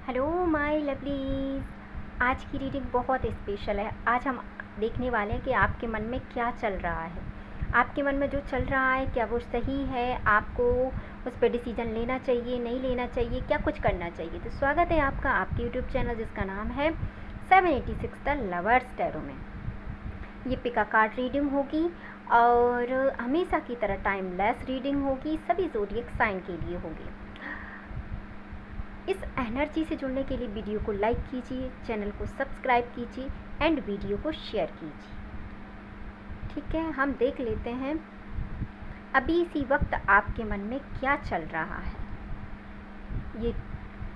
Hello my lovelies. आज की reading बहुत स्पेशल है। आज हम देखने वाले हैं कि आपके मन में क्या चल रहा है। आपके मन में जो चल रहा है क्या वो सही है, आपको उस पर डिसीजन लेना चाहिए, नहीं लेना चाहिए, क्या कुछ करना चाहिए। तो स्वागत है आपका आपके यूट्यूब चैनल जिसका नाम है 786 द लवर्स टैरो में। ये पिका कार्ड रीडिंग होगी और हमेशा की तरह टाइमलेस रीडिंग होगी, सभी ज़ोडिएक साइन के लिए होगी। इस एनर्जी से जुड़ने के लिए वीडियो को लाइक कीजिए, चैनल को सब्सक्राइब कीजिए एंड वीडियो को शेयर कीजिए। ठीक है, हम देख लेते हैं अभी इसी वक्त आपके मन में क्या चल रहा है। ये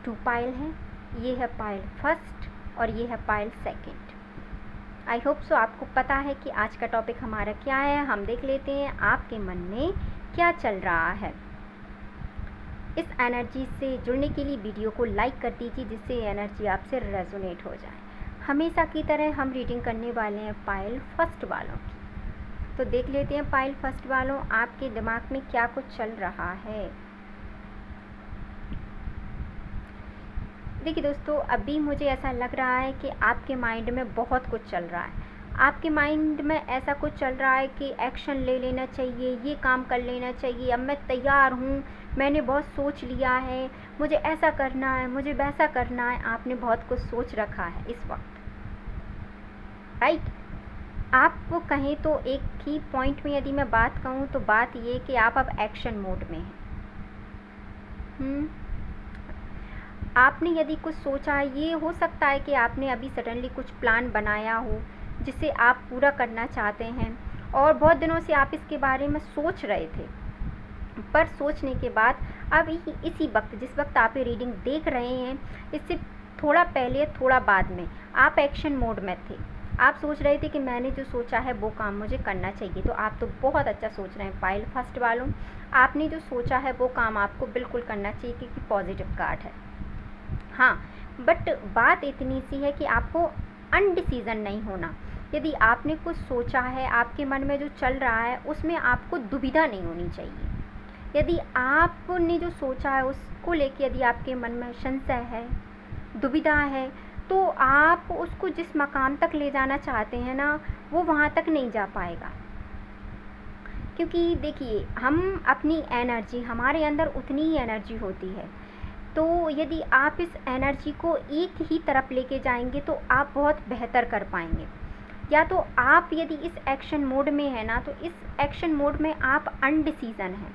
2 पाइल हैं, ये है पाइल फर्स्ट और ये है pile second. I hope so आपको पता है कि आज का टॉपिक हमारा क्या है। हम देख लेते हैं आपके मन में क्या चल रहा है। इस एनर्जी से जुड़ने के लिए वीडियो को लाइक कर दीजिए जिससे एनर्जी आपसे रेजोनेट हो जाए। हमेशा की तरह हम रीडिंग करने वाले हैं पाइल फर्स्ट वालों की। तो देख लेते हैं पाइल फर्स्ट वालों, आपके दिमाग में क्या कुछ चल रहा है। देखिए दोस्तों, अभी मुझे ऐसा लग रहा है कि आपके माइंड में बहुत कुछ चल रहा है। आपके माइंड में ऐसा कुछ चल रहा है कि एक्शन ले लेना चाहिए, ये काम कर लेना चाहिए, अब मैं तैयार हूँ, मैंने बहुत सोच लिया है, मुझे ऐसा करना है, मुझे वैसा करना है। आपने बहुत कुछ सोच रखा है इस वक्त, राइट। आप कहें तो एक ही पॉइंट में यदि मैं बात कहूँ तो बात ये कि आप अब एक्शन मोड में हैं। आपने यदि कुछ सोचा है, ये हो सकता है कि आपने अभी सडनली कुछ प्लान बनाया हो जिसे आप पूरा करना चाहते हैं और बहुत दिनों से आप इसके बारे में सोच रहे थे, पर सोचने के बाद अब इसी वक्त जिस वक्त आप ये रीडिंग देख रहे हैं, इससे थोड़ा पहले थोड़ा बाद में आप एक्शन मोड में थे। आप सोच रहे थे कि मैंने जो सोचा है वो काम मुझे करना चाहिए। तो आप तो बहुत अच्छा सोच रहे हैं पाइल फर्स्ट वालों, आपने जो सोचा है वो काम आपको बिल्कुल करना चाहिए क्योंकि पॉजिटिव कार्ड है। हाँ, बट बात इतनी सी है कि आपको अनडिसीजन नहीं होना। यदि आपने कुछ सोचा है, आपके मन में जो चल रहा है उसमें आपको दुविधा नहीं होनी चाहिए। यदि आपने जो सोचा है उसको लेकर यदि आपके मन में संशय है, दुविधा है, तो आप उसको जिस मकाम तक ले जाना चाहते हैं ना, वो वहाँ तक नहीं जा पाएगा। क्योंकि देखिए, हम अपनी एनर्जी, हमारे अंदर उतनी ही एनर्जी होती है। तो यदि आप इस एनर्जी को एक ही तरफ लेके जाएंगे तो आप बहुत बेहतर कर पाएंगे। या तो आप यदि इस एक्शन मोड में है ना, तो इस एक्शन मोड में आप अनडिसीजन हैं।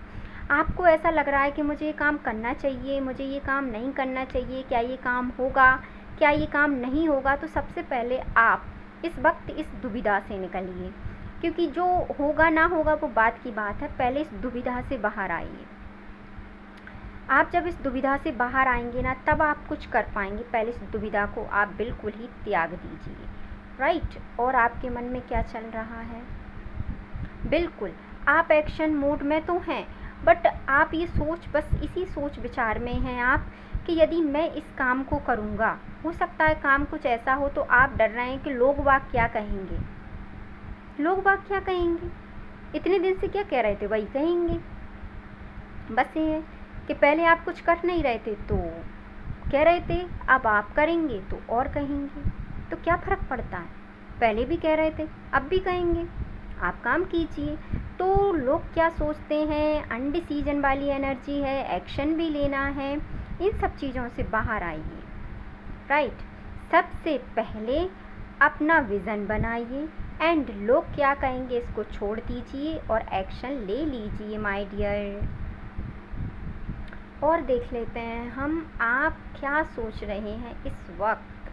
आपको ऐसा लग रहा है कि मुझे ये काम करना चाहिए, मुझे ये काम नहीं करना चाहिए, क्या ये काम होगा, क्या ये काम नहीं होगा। तो सबसे पहले आप इस वक्त इस दुविधा से निकलिए, क्योंकि जो होगा ना होगा वो बात की बात है। पहले इस दुविधा से बाहर आइए। आप जब इस दुविधा से बाहर आएंगे ना, तब आप कुछ कर पाएंगे। पहले इस दुविधा को आप बिल्कुल ही त्याग दीजिए, राइट। और आपके मन में क्या चल रहा है, बिल्कुल आप एक्शन मोड में तो हैं, बट आप ये सोच, बस इसी सोच विचार में हैं आप कि यदि मैं इस काम को करूँगा, हो सकता है काम कुछ ऐसा हो। तो आप डर रहे हैं कि लोग वाग क्या कहेंगे, लोग वाग क्या कहेंगे। इतने दिन से क्या कह रहे थे वही कहेंगे। बस ये है कि पहले आप कुछ कर नहीं रहे थे तो कह रहे थे, अब आप करेंगे तो और कहेंगे। तो क्या फ़र्क पड़ता है, पहले भी कह रहे थे अब भी कहेंगे। आप काम कीजिए। तो लोग क्या सोचते हैं, अनडिसीजन वाली एनर्जी है, एक्शन भी लेना है, इन सब चीज़ों से बाहर आइए, राइट। सबसे पहले अपना विज़न बनाइए एंड लोग क्या कहेंगे इसको छोड़ दीजिए और एक्शन ले लीजिए माय डियर। और देख लेते हैं हम आप क्या सोच रहे हैं इस वक्त।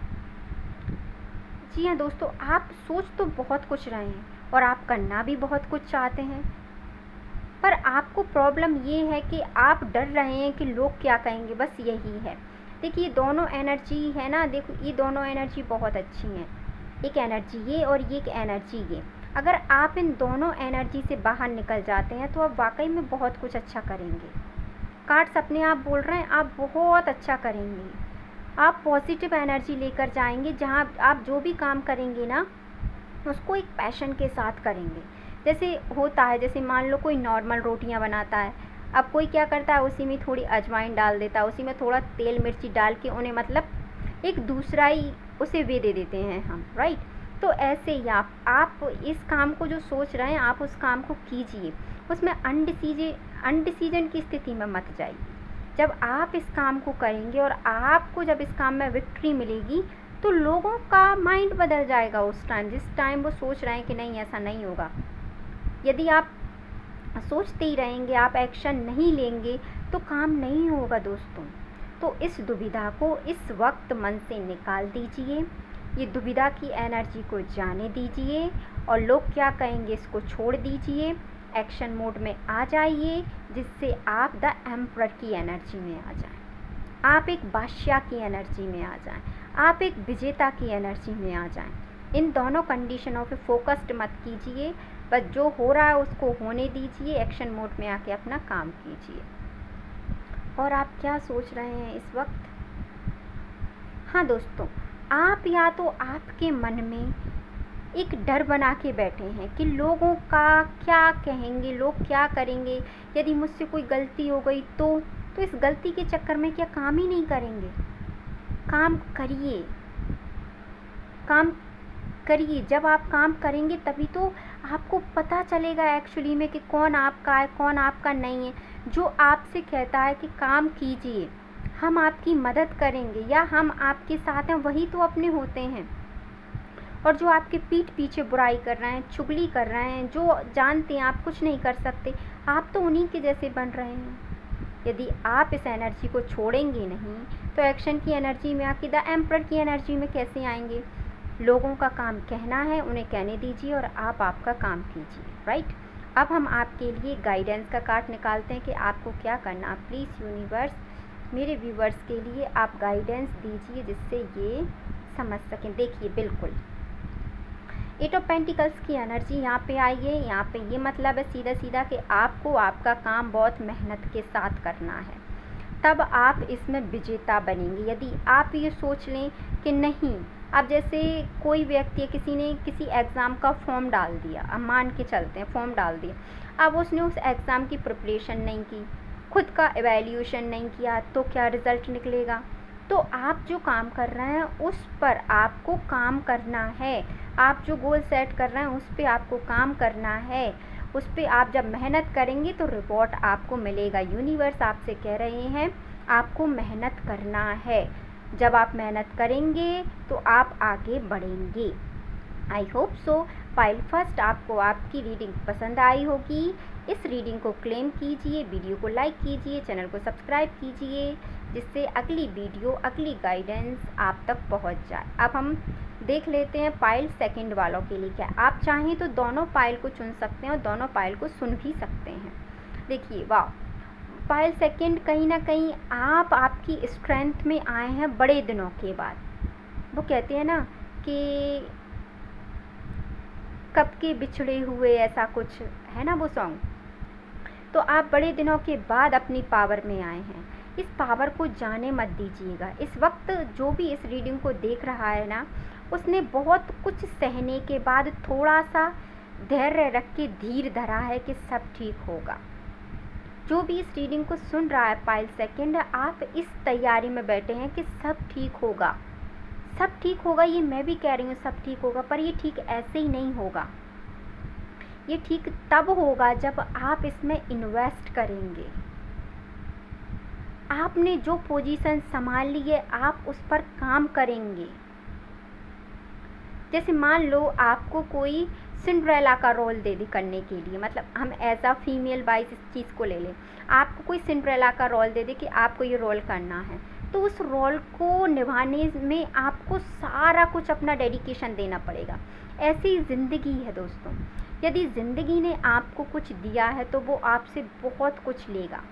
जी हाँ दोस्तों, आप सोच तो बहुत कुछ रहे हैं और आप करना भी बहुत कुछ चाहते हैं, पर आपको प्रॉब्लम ये है कि आप डर रहे हैं कि लोग क्या कहेंगे। बस यही है। देखिए, दोनों एनर्जी है ना, देखो ये दोनों एनर्जी बहुत अच्छी हैं। एक एनर्जी ये और ये एक एनर्जी ये। अगर आप इन दोनों एनर्जी से बाहर निकल जाते हैं तो आप वाकई में बहुत कुछ अच्छा करेंगे। कार्ड्स अपने आप बोल रहे हैं आप बहुत अच्छा करेंगे। आप पॉजिटिव एनर्जी लेकर जाएंगे। जहाँ आप जो भी काम करेंगे ना, उसको एक पैशन के साथ करेंगे। जैसे होता है, जैसे मान लो कोई नॉर्मल रोटियां बनाता है, अब कोई क्या करता है, उसी में थोड़ी अजवाइन डाल देता है, उसी में थोड़ा तेल मिर्ची डाल के उन्हें मतलब एक दूसरा ही उसे वे दे देते हैं हम, राइट। तो ऐसे ही आप इस काम को जो सोच रहे हैं आप उस काम को कीजिए, उसमें अनडिसीजन की स्थिति में मत जाइए। जब आप इस काम को करेंगे और आपको जब इस काम में विक्ट्री मिलेगी तो लोगों का माइंड बदल जाएगा उस टाइम, जिस टाइम वो सोच रहे हैं कि नहीं ऐसा नहीं होगा। यदि आप सोचते ही रहेंगे, आप एक्शन नहीं लेंगे तो काम नहीं होगा दोस्तों। तो इस दुविधा को इस वक्त मन से निकाल दीजिए, ये दुविधा की एनर्जी को जाने दीजिए और लोग क्या कहेंगे इसको छोड़ दीजिए, एक्शन मोड में आ जाइए, जिससे आप द एम्परर की एनर्जी में आ जाएं, आप एक बादशाह की एनर्जी में आ जाएं, आप एक विजेता की एनर्जी में आ जाएं। इन दोनों कंडीशनों पे फोकस्ड मत कीजिए, बस जो हो रहा है उसको होने दीजिए, एक्शन मोड में आके अपना काम कीजिए। और आप क्या सोच रहे हैं इस वक्त? हाँ दोस्तों, आप या तो आपके मन में एक डर बना के बैठे हैं कि लोगों का क्या कहेंगे, लोग क्या करेंगे, यदि मुझसे कोई गलती हो गई तो इस गलती के चक्कर में क्या काम ही नहीं करेंगे। काम करिए, काम करिए। जब आप काम करेंगे तभी तो आपको पता चलेगा एक्चुअली में कि कौन आपका है कौन आपका नहीं है। जो आपसे कहता है कि काम कीजिए, हम आपकी मदद करेंगे या हम आपके साथ हैं, वही तो अपने होते हैं। और जो आपके पीठ पीछे बुराई कर रहे हैं, चुगली कर रहे हैं, जो जानते हैं आप कुछ नहीं कर सकते, आप तो उन्हीं के जैसे बन रहे हैं। यदि आप इस एनर्जी को छोड़ेंगे नहीं तो एक्शन की एनर्जी में आके द एम्परर की एनर्जी में कैसे आएंगे। लोगों का काम कहना है, उन्हें कहने दीजिए और आप आपका काम कीजिए, राइट। अब हम आपके लिए गाइडेंस का कार्ड निकालते हैं कि आपको क्या करना। प्लीज़ यूनिवर्स मेरे व्यूवर्स के लिए आप गाइडेंस दीजिए जिससे ये समझ सकें। देखिए बिल्कुल 8 ऑफ पेंटिकल्स की एनर्जी यहाँ पे आई है। यहाँ पे ये मतलब है सीधा सीधा कि आपको आपका काम बहुत मेहनत के साथ करना है, तब आप इसमें विजेता बनेंगे। यदि आप ये सोच लें कि नहीं, अब जैसे कोई व्यक्ति, किसी ने किसी एग्ज़ाम का फॉर्म डाल दिया, अब मान के चलते हैं फॉर्म डाल दिया, अब उसने उस एग्ज़ाम की प्रिपरेशन नहीं की, खुद का एवेल्यूशन नहीं किया, तो क्या रिज़ल्ट निकलेगा। तो आप जो काम कर रहे हैं उस पर आपको काम करना है, आप जो गोल सेट कर रहे हैं उस पर आपको काम करना है। उस पर आप जब मेहनत करेंगे तो रिवॉर्ड आपको मिलेगा। यूनिवर्स आपसे कह रहे हैं आपको मेहनत करना है। जब आप मेहनत करेंगे तो आप आगे बढ़ेंगे। I hope so pile first आपको आपकी रीडिंग पसंद आई होगी। इस रीडिंग को क्लेम कीजिए, वीडियो को लाइक कीजिए, चैनल को सब्सक्राइब कीजिए, जिससे अगली वीडियो, अगली गाइडेंस आप तक पहुंच जाए। अब हम देख लेते हैं पाइल सेकंड वालों के लिए क्या। आप चाहें तो दोनों पाइल को चुन सकते हैं और दोनों पाइल को सुन भी सकते हैं। देखिए वाह, पाइल सेकंड, कहीं ना कहीं आप आपकी स्ट्रेंथ में आए हैं बड़े दिनों के बाद। वो कहते हैं ना कि कब के बिछड़े हुए, ऐसा कुछ है ना वो सॉन्ग। तो आप बड़े दिनों के बाद अपनी पावर में आए हैं। इस पावर को जाने मत दीजिएगा। इस वक्त जो भी इस रीडिंग को देख रहा है ना, उसने बहुत कुछ सहने के बाद थोड़ा सा धैर्य रख के धीर धरा है कि सब ठीक होगा। जो भी इस रीडिंग को सुन रहा है पाइल सेकंड, आप इस तैयारी में बैठे हैं कि सब ठीक होगा, सब ठीक होगा। ये मैं भी कह रही हूँ सब ठीक होगा, पर ये ठीक ऐसे ही नहीं होगा। ये ठीक तब होगा जब आप इसमें इन्वेस्ट करेंगे। आपने जो पोजीशन संभाल ली है, आप उस पर काम करेंगे। जैसे मान लो आपको कोई सिंड्रेला का रोल दे दी करने के लिए, मतलब हम एज अ फीमेल वाइज इस चीज़ को ले लें, आपको कोई सिंड्रेला का रोल दे दे कि आपको ये रोल करना है, तो उस रोल को निभाने में आपको सारा कुछ अपना डेडिकेशन देना पड़ेगा। ऐसी ही ज़िंदगी है दोस्तों। यदि ज़िंदगी ने आपको कुछ दिया है तो वो आपसे बहुत कुछ लेगा।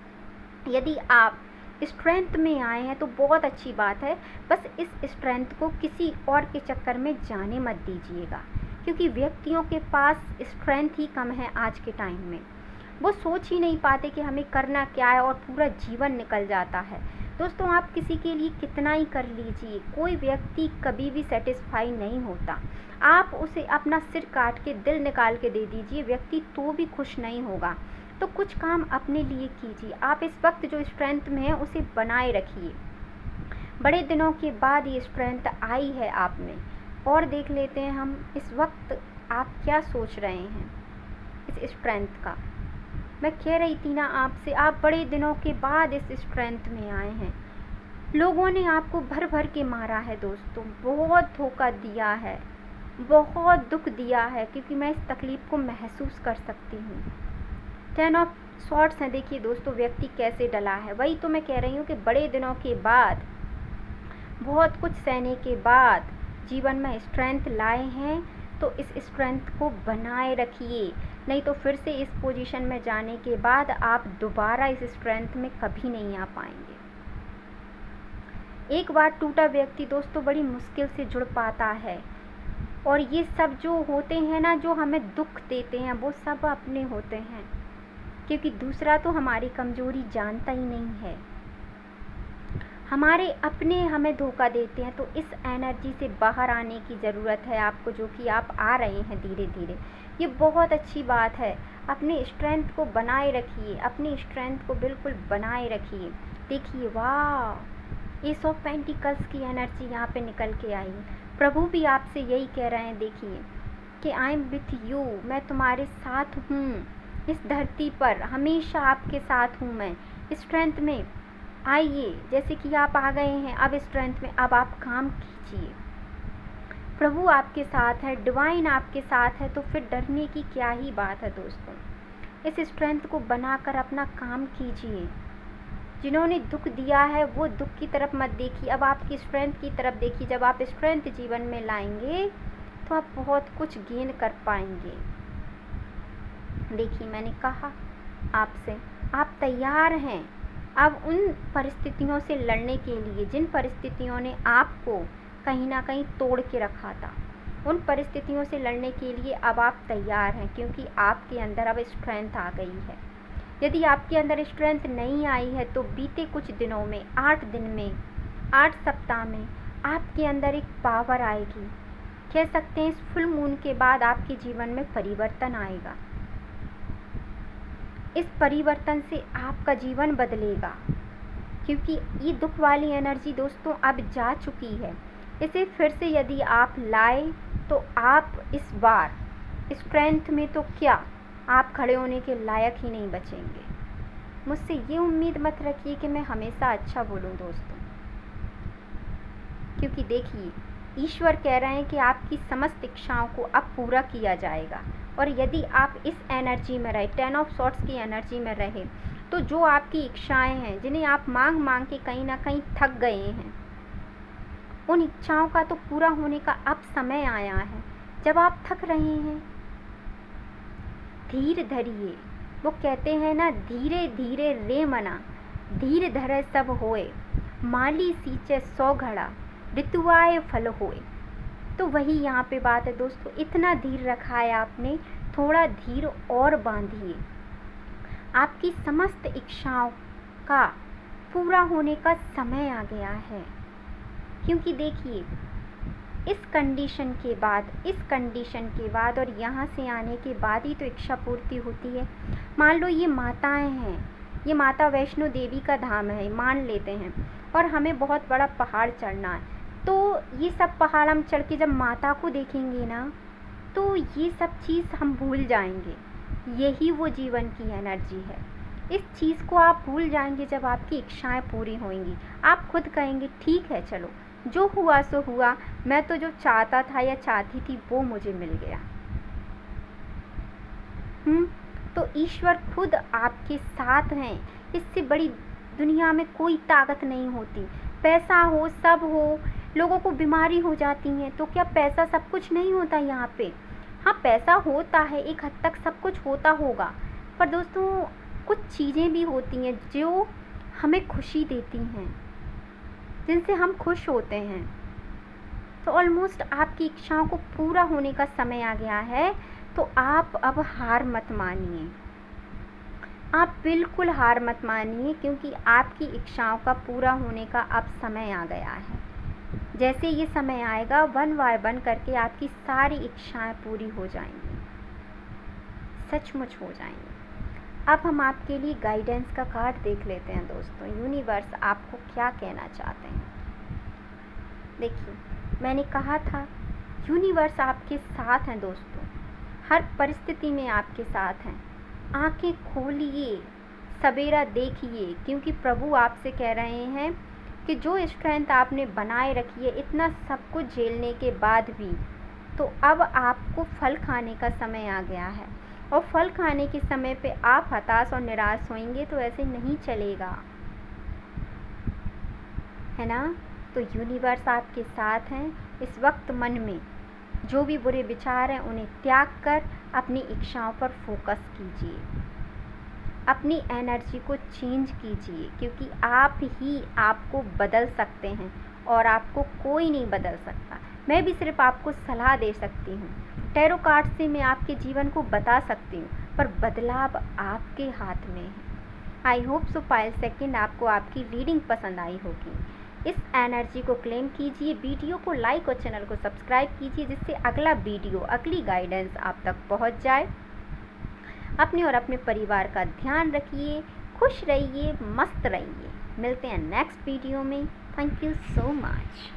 यदि आप स्ट्रेंथ में आए हैं तो बहुत अच्छी बात है, बस इस स्ट्रेंथ को किसी और के चक्कर में जाने मत दीजिएगा, क्योंकि व्यक्तियों के पास स्ट्रेंथ ही कम है आज के टाइम में। वो सोच ही नहीं पाते कि हमें करना क्या है और पूरा जीवन निकल जाता है। दोस्तों आप किसी के लिए कितना ही कर लीजिए, कोई व्यक्ति कभी भी सेटिस्फाई नहीं होता। आप उसे अपना सिर काट के दिल निकाल के दे दीजिए, व्यक्ति तो भी खुश नहीं होगा। तो कुछ काम अपने लिए कीजिए। आप इस वक्त जो स्ट्रेंथ में हैं उसे बनाए रखिए। बड़े दिनों के बाद ये स्ट्रेंथ आई है आप में। और देख लेते हैं हम इस वक्त आप क्या सोच रहे हैं इस स्ट्रेंथ का। मैं कह रही थी ना आपसे, आप बड़े दिनों के बाद इस स्ट्रेंथ में आए हैं। लोगों ने आपको भर भर के मारा है दोस्तों, बहुत धोखा दिया है, बहुत दुख दिया है, क्योंकि मैं इस तकलीफ़ को महसूस कर सकती हूँ। 10 ऑफ सॉर्ड्स हैं। देखिए दोस्तों, व्यक्ति कैसे डला है। वही तो मैं कह रही हूँ कि बड़े दिनों के बाद, बहुत कुछ सहने के बाद जीवन में स्ट्रेंथ लाए हैं, तो इस स्ट्रेंथ को बनाए रखिए। नहीं तो फिर से इस पोजीशन में जाने के बाद आप दोबारा इस स्ट्रेंथ में कभी नहीं आ पाएंगे। एक बार टूटा व्यक्ति दोस्तों बड़ी मुश्किल से जुड़ पाता है। और ये सब जो होते हैं ना, जो हमें दुख देते हैं, वो सब अपने होते हैं, क्योंकि दूसरा तो हमारी कमजोरी जानता ही नहीं है। हमारे अपने हमें धोखा देते हैं। तो इस एनर्जी से बाहर आने की ज़रूरत है आपको, जो कि आप आ रहे हैं धीरे धीरे। ये बहुत अच्छी बात है। अपने स्ट्रेंथ को बनाए रखिए, अपनी स्ट्रेंथ को बिल्कुल बनाए रखिए। देखिए, वाह, एस ऑफ पेंटिकल्स की एनर्जी यहाँ पे निकल के आई। प्रभु भी आपसे यही कह रहे हैं, देखिए, कि आई एम विथ यू, मैं तुम्हारे साथ हूँ। इस धरती पर हमेशा आपके साथ हूँ मैं। स्ट्रेंथ में आइए, जैसे कि आप आ गए हैं अब स्ट्रेंथ में, अब आप काम कीजिए। प्रभु आपके साथ है, डिवाइन आपके साथ है, तो फिर डरने की क्या ही बात है दोस्तों। इस स्ट्रेंथ को बनाकर अपना काम कीजिए। जिन्होंने दुख दिया है वो दुख की तरफ मत देखिए, अब आपकी स्ट्रेंथ की तरफ देखिए। जब आप स्ट्रेंथ जीवन में लाएंगे तो आप बहुत कुछ गेन कर पाएंगे। देखिए, मैंने कहा आपसे, आप तैयार हैं अब उन परिस्थितियों से लड़ने के लिए जिन परिस्थितियों ने आपको कहीं ना कहीं तोड़ के रखा था। उन परिस्थितियों से लड़ने के लिए अब आप तैयार हैं, क्योंकि आपके अंदर अब स्ट्रेंथ आ गई है। यदि आपके अंदर स्ट्रेंथ नहीं आई है तो बीते कुछ दिनों में, 8 दिन में, 8 सप्ताह में आपके अंदर एक पावर आएगी। कह सकते हैं इस फुल मून के बाद आपके जीवन में परिवर्तन आएगा। इस परिवर्तन से आपका जीवन बदलेगा, क्योंकि ये दुख वाली एनर्जी दोस्तों अब जा चुकी है। इसे फिर से यदि आप लाए तो आप इस बार स्ट्रेंथ में तो क्या, आप खड़े होने के लायक ही नहीं बचेंगे। मुझसे ये उम्मीद मत रखिए कि मैं हमेशा अच्छा बोलूं दोस्तों, क्योंकि देखिए, ईश्वर कह रहे हैं कि आपकी समस्त इच्छाओं को अब पूरा किया जाएगा। और यदि आप इस एनर्जी में रहे, 10 ऑफ सॉर्ड्स की एनर्जी में रहे, तो जो आपकी इच्छाएं हैं, जिन्हें आप मांग मांग के कहीं ना कहीं थक गए हैं, उन इच्छाओं का तो पूरा होने का अब समय आया है। जब आप थक रहे हैं, धीर धरिए। वो कहते हैं ना, धीरे धीरे रे मना, धीर धरे सब होए, माली सींचे 100 घड़ा, ऋतुआए फल होए। तो वही यहाँ पे बात है दोस्तों, इतना धीर रखा है आपने, थोड़ा धीर और बांधिए। आपकी समस्त इच्छाओं का पूरा होने का समय आ गया है। क्योंकि देखिए, इस कंडीशन के बाद और यहाँ से आने के बाद ही तो इच्छा पूर्ति होती है। मान लो ये माताएं हैं, ये माता वैष्णो देवी का धाम है, मान लेते हैं, और हमें बहुत बड़ा पहाड़ चढ़ना है। तो ये सब पहाड़ हम चढ़ के जब माता को देखेंगे ना, तो ये सब चीज़ हम भूल जाएंगे। यही वो जीवन की एनर्जी है। इस चीज़ को आप भूल जाएंगे जब आपकी इच्छाएं पूरी होंगी। आप खुद कहेंगे, ठीक है, चलो जो हुआ सो हुआ, मैं तो जो चाहता था या चाहती थी वो मुझे मिल गया। तो ईश्वर खुद आपके साथ हैं। इससे बड़ी दुनिया में कोई ताकत नहीं होती। पैसा हो, सब हो, लोगों को बीमारी हो जाती है, तो क्या पैसा सब कुछ नहीं होता यहाँ पे? हाँ, पैसा होता है, एक हद तक सब कुछ होता होगा, पर दोस्तों कुछ चीज़ें भी होती हैं जो हमें खुशी देती हैं, जिनसे हम खुश होते हैं। तो ऑलमोस्ट आपकी इच्छाओं को पूरा होने का समय आ गया है। तो आप अब हार मत मानिए, आप बिल्कुल हार मत मानिए, क्योंकि आपकी इच्छाओं का पूरा होने का अब समय आ गया है। जैसे ये समय आएगा, 1 बाय 1 करके आपकी सारी इच्छाएं पूरी हो जाएंगी, सचमुच हो जाएंगी। अब हम आपके लिए गाइडेंस का कार्ड देख लेते हैं दोस्तों। यूनिवर्स आपको क्या कहना चाहते हैं। देखिए, मैंने कहा था यूनिवर्स आपके साथ हैं दोस्तों, हर परिस्थिति में आपके साथ हैं। आंखें खोलिए, सवेरा देखिए, क्योंकि प्रभु आपसे कह रहे हैं कि जो स्ट्रेंथ आपने बनाए रखी है इतना सब कुछ झेलने के बाद भी, तो अब आपको फल खाने का समय आ गया है। और फल खाने के समय पे आप हताश और निराश होंगे तो ऐसे नहीं चलेगा, है ना। तो यूनिवर्स आपके साथ हैं। इस वक्त मन में जो भी बुरे विचार हैं उन्हें त्याग कर अपनी इच्छाओं पर फोकस कीजिए, अपनी एनर्जी को चेंज कीजिए, क्योंकि आप ही आपको बदल सकते हैं और आपको कोई नहीं बदल सकता। मैं भी सिर्फ आपको सलाह दे सकती हूँ, टैरो कार्ड से मैं आपके जीवन को बता सकती हूँ, पर बदलाव आपके हाथ में है। I hope so Payal second आपको आपकी रीडिंग पसंद आई होगी। इस एनर्जी को क्लेम कीजिए, वीडियो को लाइक और चैनल को सब्सक्राइब कीजिए, जिससे अगला वीडियो, अगली गाइडेंस आप तक पहुंच जाए। अपने और अपने परिवार का ध्यान रखिए, खुश रहिए, मस्त रहिए। मिलते हैं नेक्स्ट वीडियो में। Thank you so much.